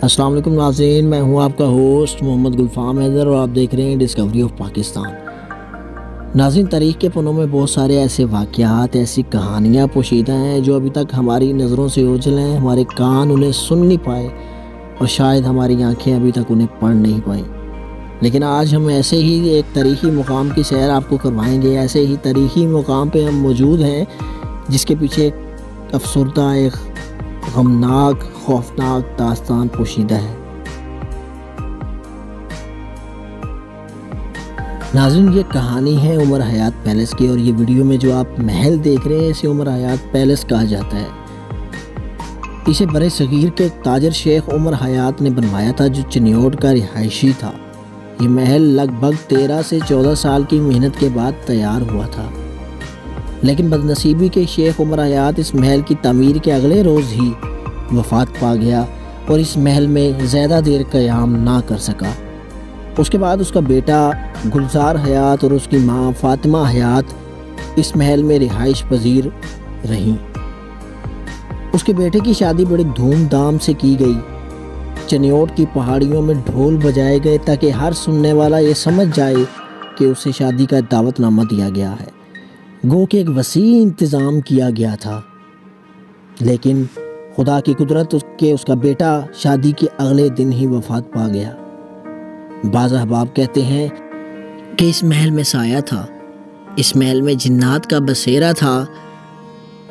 السلام علیکم ناظرین، میں ہوں آپ کا ہوسٹ محمد گلفام حیدر اور آپ دیکھ رہے ہیں ڈسکوری آف پاکستان۔ ناظرین، تاریخ کے پنوں میں بہت سارے ایسے واقعات، ایسی کہانیاں پوشیدہ ہیں جو ابھی تک ہماری نظروں سے اوجھل ہیں، ہمارے کان انہیں سن نہیں پائے اور شاید ہماری آنکھیں ابھی تک انہیں پڑھ نہیں پائیں۔ لیکن آج ہم ایسے ہی ایک تاریخی مقام کی سیر آپ کو کروائیں گے۔ ایسے ہی تاریخی مقام پہ ہم موجود ہیں جس کے پیچھے ایک افسردہ، ایک غمناک، خوفناک داستان پوشیدہ ہے۔ ناظرین، یہ کہانی ہے عمر حیات پیلس کی، اور یہ ویڈیو میں جو آپ محل دیکھ رہے ہیں اسے عمر حیات پیلس کہا جاتا ہے۔ اسے برِ صغیر کے تاجر شیخ عمر حیات نے بنوایا تھا جو چنیوٹ کا رہائشی تھا۔ یہ محل لگ بھگ 13 سے 14 سال کی محنت کے بعد تیار ہوا تھا، لیکن بدنصیبی کے شیخ عمر حیات اس محل کی تعمیر کے اگلے روز ہی وفات پا گیا اور اس محل میں زیادہ دیر قیام نہ کر سکا۔ اس کے بعد اس کا بیٹا گلزار حیات اور اس کی ماں فاطمہ حیات اس محل میں رہائش پذیر رہیں۔ اس کے بیٹے کی شادی بڑے دھوم دھام سے کی گئی۔ چنیوٹ کی پہاڑیوں میں ڈھول بجائے گئے تاکہ ہر سننے والا یہ سمجھ جائے کہ اسے شادی کا دعوت نامہ دیا گیا ہے۔ گو کہ ایک وسیع انتظام کیا گیا تھا، لیکن خدا کی قدرت اس کا بیٹا شادی کے اگلے دن ہی وفات پا گیا۔ بعض احباب کہتے ہیں کہ اس محل میں سایہ تھا، اس محل میں جنات کا بسیرا تھا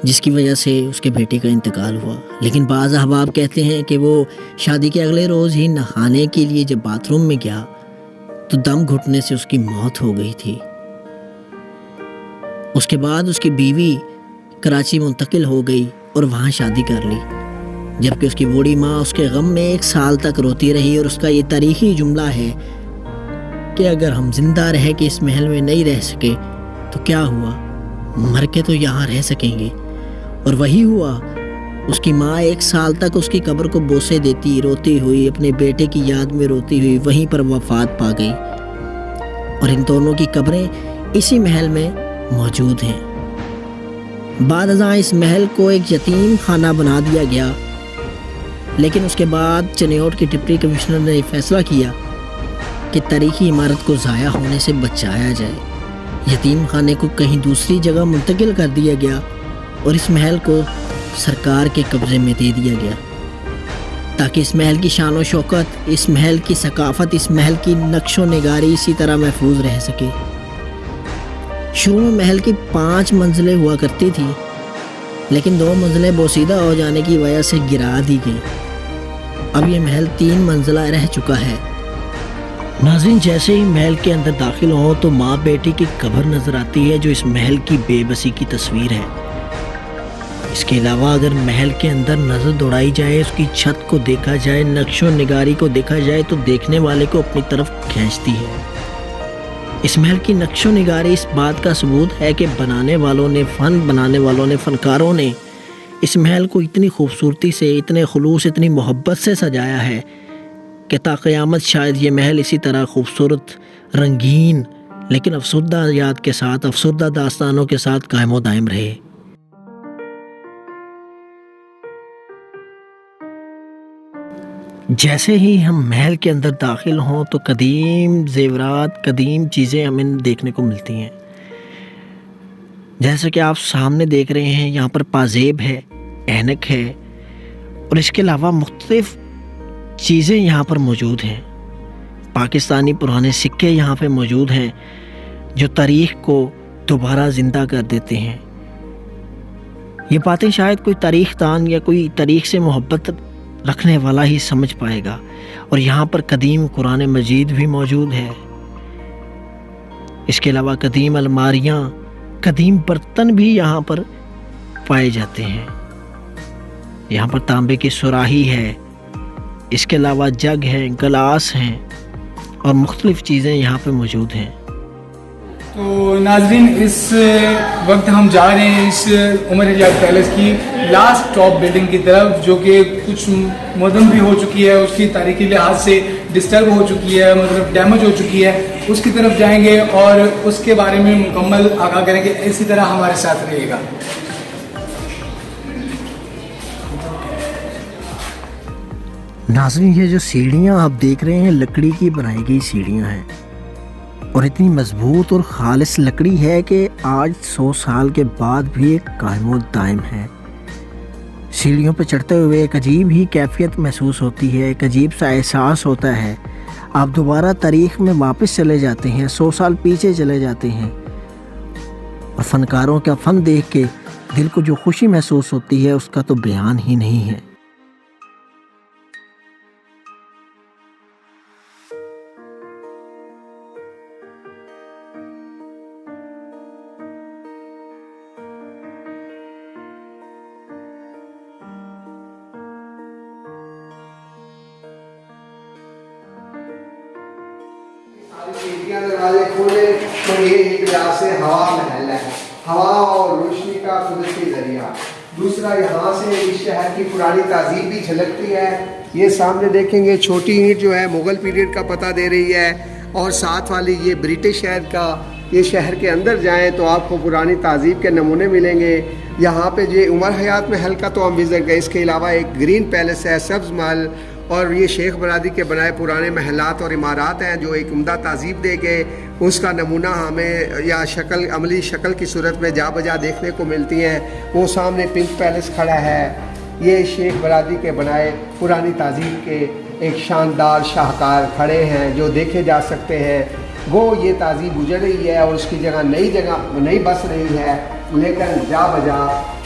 جس کی وجہ سے اس کے بیٹے کا انتقال ہوا۔ لیکن بعض احباب کہتے ہیں کہ وہ شادی کے اگلے روز ہی نہانے کے لیے جب باتھ روم میں گیا تو دم گھٹنے سے اس کی موت ہو گئی تھی۔ اس کے بعد اس کی بیوی کراچی منتقل ہو گئی اور وہاں شادی کر لی، جبکہ اس کی بوڑھی ماں اس کے غم میں 1 سال تک روتی رہی، اور اس کا یہ تاریخی جملہ ہے کہ اگر ہم زندہ رہ کے اس محل میں نہیں رہ سکے تو کیا ہوا، مر کے تو یہاں رہ سکیں گے۔ اور وہی ہوا۔ اس کی ماں 1 سال تک اس کی قبر کو بوسے دیتی، روتی ہوئی، اپنے بیٹے کی یاد میں روتی ہوئی وہیں پر وفات پا گئی، اور ان دونوں کی قبریں اسی محل میں موجود ہیں۔ بعد ازاں اس محل کو ایک یتیم خانہ بنا دیا گیا، لیکن اس کے بعد چنیوٹ کے ڈپٹی کمشنر نے فیصلہ کیا کہ تاریخی عمارت کو ضائع ہونے سے بچایا جائے۔ یتیم خانے کو کہیں دوسری جگہ منتقل کر دیا گیا اور اس محل کو سرکار کے قبضے میں دے دیا گیا تاکہ اس محل کی شان و شوکت، اس محل کی ثقافت، اس محل کی نقش و نگاری اسی طرح محفوظ رہ سکے۔ شروع میں محل کی 5 منزلیں ہوا کرتی تھی، لیکن 2 منزلیں بوسیدہ ہو جانے کی وجہ سے گرا دی گئی۔ اب یہ محل 3 منزلہ رہ چکا ہے۔ ناظرین، جیسے ہی محل کے اندر داخل ہوں تو ماں بیٹی کی قبر نظر آتی ہے جو اس محل کی بے بسی کی تصویر ہے۔ اس کے علاوہ اگر محل کے اندر نظر دوڑائی جائے، اس کی چھت کو دیکھا جائے، نقش و نگاری کو دیکھا جائے تو دیکھنے والے کو اپنی طرف کھینچتی ہے۔ اس محل کی نقش و نگاری اس بات کا ثبوت ہے کہ بنانے والوں نے، فنکاروں نے اس محل کو اتنی خوبصورتی سے، اتنے خلوص، اتنی محبت سے سجایا ہے کہ تا قیامت شاید یہ محل اسی طرح خوبصورت، رنگین، لیکن افسردہ یاد کے ساتھ، افسردہ داستانوں کے ساتھ قائم و دائم رہے۔ جیسے ہی ہم محل کے اندر داخل ہوں تو قدیم زیورات، قدیم چیزیں ہمیں دیکھنے کو ملتی ہیں۔ جیسے کہ آپ سامنے دیکھ رہے ہیں، یہاں پر پازیب ہے، اینک ہے، اور اس کے علاوہ مختلف چیزیں یہاں پر موجود ہیں۔ پاکستانی پرانے سکے یہاں پہ موجود ہیں جو تاریخ کو دوبارہ زندہ کر دیتے ہیں۔ یہ باتیں شاید کوئی تاریخ دان یا کوئی تاریخ سے محبت رکھنے والا ہی سمجھ پائے گا۔ اور یہاں پر قدیم قرآن مجید بھی موجود ہے۔ اس کے علاوہ قدیم الماریاں، قدیم برتن بھی یہاں پر پائے جاتے ہیں۔ یہاں پر تانبے کی سراہی ہے، اس کے علاوہ جگ ہیں، گلاس ہیں، اور مختلف چیزیں یہاں پہ موجود ہیں۔ تو ناظرین، اس وقت ہم جا رہے ہیں اس عمر حیات پیلس کی لاسٹ ٹاپ بلڈنگ کی طرف، جو کہ کچھ مدم بھی ہو چکی ہے، اس کی تاریخی لحاظ سے ڈسٹرب ہو چکی ہے، مطلب ڈیمیج ہو چکی ہے۔ اس کی طرف جائیں گے اور اس کے بارے میں مکمل آگاہ کریں گے۔ اسی طرح ہمارے ساتھ رہیے گا۔ ناظرین یہ جو سیڑھیاں آپ دیکھ رہے ہیں لکڑی کی بنائی گئی سیڑھیاں ہیں اور اتنی مضبوط اور خالص لکڑی ہے کہ آج 100 سال کے بعد بھی ایک قائم و دائم ہے۔ سیڑھیوں پہ چڑھتے ہوئے ایک عجیب ہی کیفیت محسوس ہوتی ہے، ایک عجیب سا احساس ہوتا ہے۔ آپ دوبارہ تاریخ میں واپس چلے جاتے ہیں، 100 سال پیچھے چلے جاتے ہیں، اور فنکاروں کا فن دیکھ کے دل کو جو خوشی محسوس ہوتی ہے اس کا تو بیان ہی نہیں ہے۔ کھڑکیاں دروازے کھولے تو یہ ایک لحاظ سے ہوا محل ہے، ہوا اور روشنی کا قدرتی ذریعہ۔ دوسرا یہاں سے اس شہر کی پرانی تہذیب بھی جھلکتی ہے۔ یہ سامنے دیکھیں گے چھوٹی اینٹ جو ہے مغل پیریڈ کا پتہ دے رہی ہے، اور ساتھ والی یہ برٹش شہر کا۔ یہ شہر کے اندر جائیں تو آپ کو پرانی تہذیب کے نمونے ملیں گے۔ یہاں پہ یہ عمر حیات محل کا تو ہم وزٹ گئے، اس کے علاوہ ایک گرین پیلس ہے، سبز محل، اور یہ شیخ برادری کے بنائے پرانے محلات اور عمارات ہیں جو ایک عمدہ تہذیب دے کے اس کا نمونہ ہمیں یا شکل عملی شکل کی صورت میں جا بجا دیکھنے کو ملتی ہیں۔ وہ سامنے پنک پیلس کھڑا ہے، یہ شیخ برادری کے بنائے پرانی تہذیب کے ایک شاندار شاہکار کھڑے ہیں جو دیکھے جا سکتے ہیں۔ وہ یہ تہذیب گزر رہی ہے اور اس کی جگہ نئی بس رہی ہے، لیکن جا بجا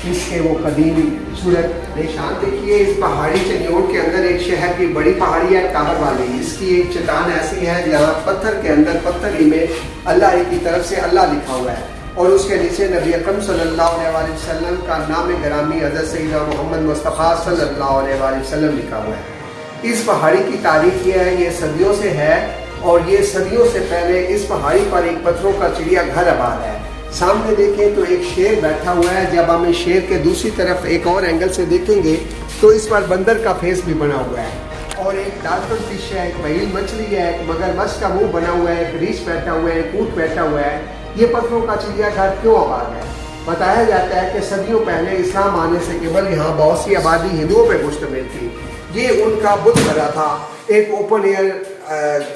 اس کے وہ قدیم صورت نشان دیکھیے۔ اس پہاڑی چنیوٹ کے اندر ایک شہر کی بڑی پہاڑی ہے ٹاور والی، اس کی ایک چٹان ایسی ہے جہاں پتھر کے اندر پتھر ہی میں اللہ کی طرف سے اللہ لکھا ہوا ہے، اور اس کے نیچے نبی اکرم صلی اللہ علیہ وسلم کا نام گرامی حضرت سیدنا محمد مصطفیٰ صلی اللہ علیہ وسلم لکھا ہوا ہے۔ اس پہاڑی کی تاریخ یہ ہے، یہ صدیوں سے ہے، اور یہ صدیوں سے پہلے اس پہاڑی پر ایک پتھروں کا چڑیا گھر آباد ہے۔ سامنے دیکھیں تو ایک شیر بیٹھا ہوا ہے، جب ہم اس شیر کے دوسری طرف ایک اور اینگل سے دیکھیں گے تو اس پر بندر کا فیس بھی بنا ہوا ہے، اور ایک ڈالفن فش ہے، ایک وہیل مچھلی ہے، ایک مگرمچھ کا منہ بنا ہوا ہے، ایک ریچھ بیٹھا ہوا ہے، ایک اونٹ بیٹھا ہوا ہے۔ یہ پتھروں کا چڑیا گھر کیوں آباد ہے؟ بتایا جاتا ہے کہ صدیوں پہلے اسلام آنے سے قبل یہاں بہت سی آبادی ہندوؤں پہ مشتمل تھی۔ یہ ان کا بت قلعہ تھا، ایک اوپن ایئر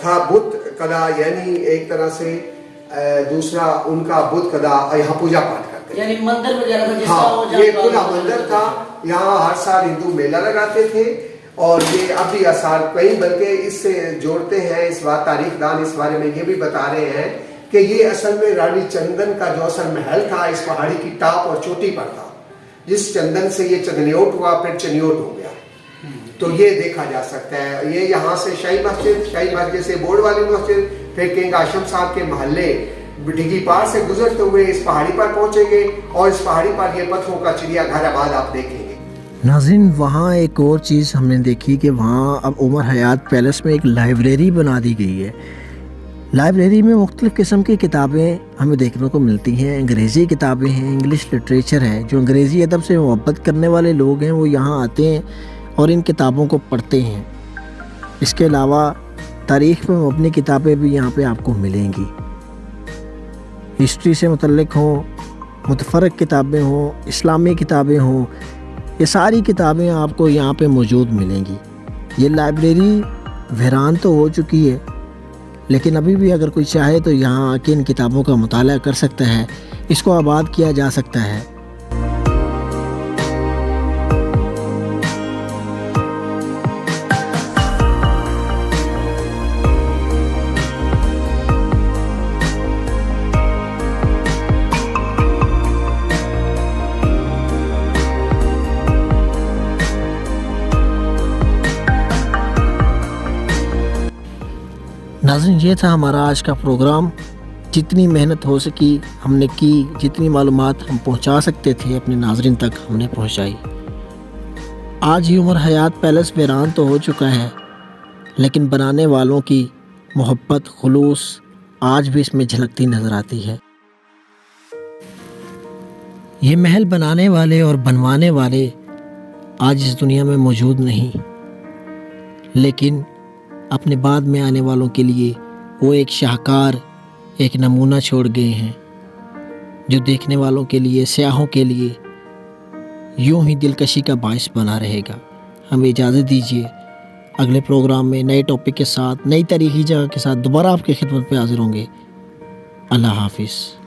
تھا بت قلعہ، یعنی ایک طرح سے دوسرا ان کا بت قلعہ، یہاں پوجا پاٹ کرتے یعنی مندر وغیرہ تھا، ہاں یہ کھلا مندر تھا، یہاں ہر سال ہندو میلہ لگاتے تھے، اور یہ اب بھی آثار کئی بلکہ اس سے جوڑتے ہیں۔ اس بات تاریخ دان اس بارے میں یہ بھی بتا رہے ہیں کہ یہ اصل میں رانی چندن کا جو اصل محل تھا اس پہاڑی کی ٹاپ اور چوٹی پر تھا، جس چندن سے یہ چندنیوٹ ہوا پھر چنیوٹ ہو گیا، تو یہ دیکھا جا سکتا ہے۔ یہ یہاں سے شاہی مسجد سے بورڈ والی مسجد، پھر کنگ ہاشم صاحب کے محلے ڈگی پار سے گزرتے ہوئے اس پہاڑی پر پہنچیں گے، اور اس پہاڑی پر یہ پتھروں کا چڑیا گھر آباد آپ دیکھیں گے۔ ناظرین وہاں ایک اور چیز ہم نے دیکھی کہ وہاں اب عمر حیات پیلس میں ایک لائبریری بنا دی گئی ہے۔ لائبریری میں مختلف قسم کی کتابیں ہمیں دیکھنے کو ملتی ہیں، انگریزی کتابیں ہیں، انگلش لٹریچر ہے۔ جو انگریزی ادب سے محبت کرنے والے لوگ ہیں وہ یہاں آتے ہیں اور ان کتابوں کو پڑھتے ہیں۔ اس کے علاوہ تاریخ میں مبنی کتابیں بھی یہاں پہ آپ کو ملیں گی، ہسٹری سے متعلق ہوں، متفرق کتابیں ہوں، اسلامی کتابیں ہوں، یہ ساری کتابیں آپ کو یہاں پہ موجود ملیں گی۔ یہ لائبریری ویران تو ہو چکی ہے، لیکن ابھی بھی اگر کوئی چاہے تو یہاں آ کے ان کتابوں کا مطالعہ کر سکتا ہے، اس کو آباد کیا جا سکتا ہے۔ ناظرین یہ تھا ہمارا آج کا پروگرام۔ جتنی محنت ہو سکی ہم نے کی، جتنی معلومات ہم پہنچا سکتے تھے اپنے ناظرین تک ہم نے پہنچائی۔ آج ہی عمر حیات پیلس ویران تو ہو چکا ہے، لیکن بنانے والوں کی محبت، خلوص آج بھی اس میں جھلکتی نظر آتی ہے۔ یہ محل بنانے والے اور بنوانے والے آج اس دنیا میں موجود نہیں، لیکن اپنے بعد میں آنے والوں کے لیے وہ ایک شاہکار، ایک نمونہ چھوڑ گئے ہیں، جو دیکھنے والوں کے لیے، سیاحوں کے لیے یوں ہی دلکشی کا باعث بنا رہے گا۔ ہمیں اجازت دیجیے، اگلے پروگرام میں نئے ٹاپک کے ساتھ، نئی تاریخی جگہ کے ساتھ دوبارہ آپ کی خدمت پہ حاضر ہوں گے۔ اللہ حافظ۔